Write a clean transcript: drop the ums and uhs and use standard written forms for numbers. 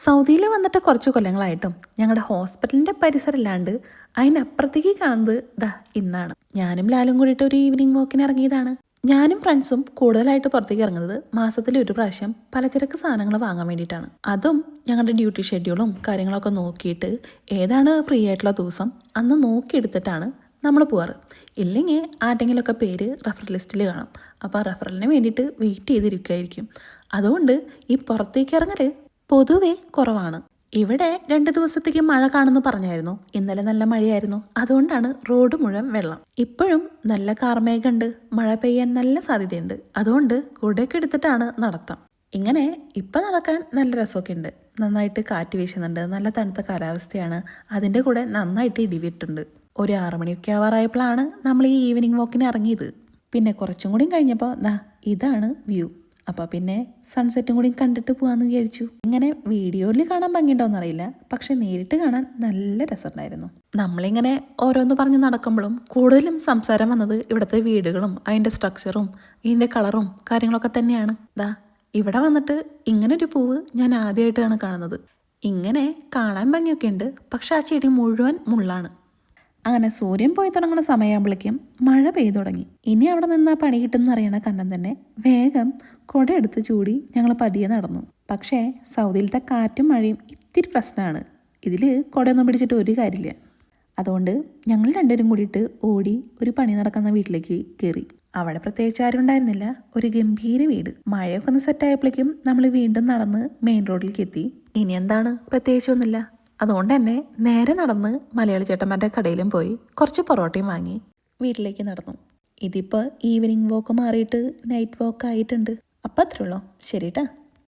സൗദിയിൽ വന്നിട്ട് കുറച്ച് കൊല്ലങ്ങളായിട്ടും ഞങ്ങളുടെ ഹോസ്പിറ്റലിൻ്റെ പരിസരമില്ലാണ്ട് അതിനപ്പുറത്തേക്ക് കാണുന്നത് ദാ ഇന്നാണ്. ഞാനും ലാലും കൂടിയിട്ട് ഒരു ഈവനിങ് വാക്കിന് ഇറങ്ങിയതാണ്. ഞാനും ഫ്രണ്ട്സും കൂടുതലായിട്ട് പുറത്തേക്ക് ഇറങ്ങുന്നത് മാസത്തിൽ ഒരു പ്രാവശ്യം പലചരക്ക് സാധനങ്ങൾ വാങ്ങാൻ വേണ്ടിയിട്ടാണ്. അതും ഞങ്ങളുടെ ഡ്യൂട്ടി ഷെഡ്യൂളും കാര്യങ്ങളൊക്കെ നോക്കിയിട്ട് ഏതാണ് ഫ്രീ ആയിട്ടുള്ള ദിവസം അന്ന് നോക്കിയെടുത്തിട്ടാണ് നമ്മൾ പോവാറ്. ഇല്ലെങ്കിൽ ആരുടെങ്കിലുമൊക്കെ പേര് റെഫറൽ ലിസ്റ്റിൽ കാണാം. അപ്പോൾ റെഫറലിന് വേണ്ടിയിട്ട് വെയിറ്റ് ചെയ്തിരിക്കുമായിരിക്കും. അതുകൊണ്ട് ഈ പുറത്തേക്ക് ഇറങ്ങൽ പൊതുവെ കുറവാണ്. ഇവിടെ 2 ദിവസത്തേക്ക് മഴ കാണുമെന്ന് പറഞ്ഞായിരുന്നു. ഇന്നലെ നല്ല മഴയായിരുന്നു. അതുകൊണ്ടാണ് റോഡ് മുഴുവൻ വെള്ളം. ഇപ്പോഴും നല്ല കാർമേഘമുണ്ട്, മഴ പെയ്യാൻ നല്ല സാധ്യതയുണ്ട്. അതുകൊണ്ട് കുടയൊക്കെ എടുത്തിട്ടാണ് നടത്തം. ഇങ്ങനെ ഇപ്പം നടക്കാൻ നല്ല രസമൊക്കെ ഉണ്ട്. നന്നായിട്ട് കാറ്റ് വീശുന്നുണ്ട്, നല്ല തണുത്ത കാലാവസ്ഥയാണ്. അതിൻ്റെ കൂടെ നന്നായിട്ട് ഇടിവിട്ടുണ്ട്. ഒരു 6 മണിയൊക്കെ ആവാറായപ്പോഴാണ് നമ്മൾ ഈ ഈവനിങ് വാക്കിന് ഇറങ്ങിയത്. പിന്നെ കുറച്ചും കൂടി കഴിഞ്ഞപ്പോൾ ഇതാണ് വ്യൂ. അപ്പോൾ പിന്നെ സൺസെറ്റും കൂടി കണ്ടിട്ട് പോകാമെന്ന് വിചാരിച്ചു. ഇങ്ങനെ വീഡിയോയിൽ കാണാൻ ഭംഗിയുണ്ടോയെന്ന് അറിയില്ല, പക്ഷെ നേരിട്ട് കാണാൻ നല്ല രസമുണ്ടായിരുന്നു. നമ്മളിങ്ങനെ ഓരോന്ന് പറഞ്ഞ് നടക്കുമ്പോഴും കൂടുതലും സംസാരം വന്നത് ഇവിടുത്തെ വീടുകളും അതിൻ്റെ സ്ട്രക്ചറും ഇതിൻ്റെ കളറും കാര്യങ്ങളൊക്കെ തന്നെയാണ്. ഇവിടെ വന്നിട്ട് ഇങ്ങനൊരു പൂവ് ഞാൻ ആദ്യമായിട്ടാണ് കാണുന്നത്. ഇങ്ങനെ കാണാൻ ഭംഗിയൊക്കെ ഉണ്ട്, പക്ഷെ ആ ചെടി മുഴുവൻ മുള്ളാണ്. അങ്ങനെ സൂര്യൻ പോയി തുടങ്ങുന്ന സമയമാകുമ്പോഴേക്കും മഴ പെയ്തു തുടങ്ങി. ഇനി അവിടെ നിന്നാ പണി കിട്ടുമെന്ന് അറിയണ കണ്ണൻ തന്നെ വേഗം കുട എടുത്ത് ചൂടി ഞങ്ങൾ പതിയെ നടന്നു. പക്ഷേ സൗദിയിലത്തെ കാറ്റും മഴയും ഇത്തിരി പ്രശ്നമാണ്. ഇതിൽ കുടയൊന്നും പിടിച്ചിട്ട് ഒരു കാര്യമില്ല. അതുകൊണ്ട് ഞങ്ങൾ രണ്ടുപേരും കൂടിയിട്ട് ഓടി ഒരു പണി നടക്കുന്ന വീട്ടിലേക്ക് കയറി. അവിടെ പ്രത്യേകിച്ച് ആരും ഉണ്ടായിരുന്നില്ല. ഒരു ഗംഭീര വീട്. മഴയൊക്കെ ഒന്ന് സെറ്റായപ്പോഴേക്കും നമ്മൾ വീണ്ടും നടന്ന് മെയിൻ റോഡിലേക്ക് എത്തി. ഇനി എന്താണ്, പ്രത്യേകിച്ചൊന്നുമില്ല. അതുകൊണ്ട് തന്നെ നേരെ നടന്ന് മലയാളി ചേട്ടന്മാരുടെ കടയിലും പോയി കുറച്ച് പൊറോട്ടയും വാങ്ങി വീട്ടിലേക്ക് നടന്നു. ഇതിപ്പോൾ ഈവനിങ് വാക്ക് മാറിയിട്ട് നൈറ്റ് വാക്ക് ആയിട്ടുണ്ട്. അപ്പം അത്രേ ഉള്ളൂ. ശരി ട്ടാ.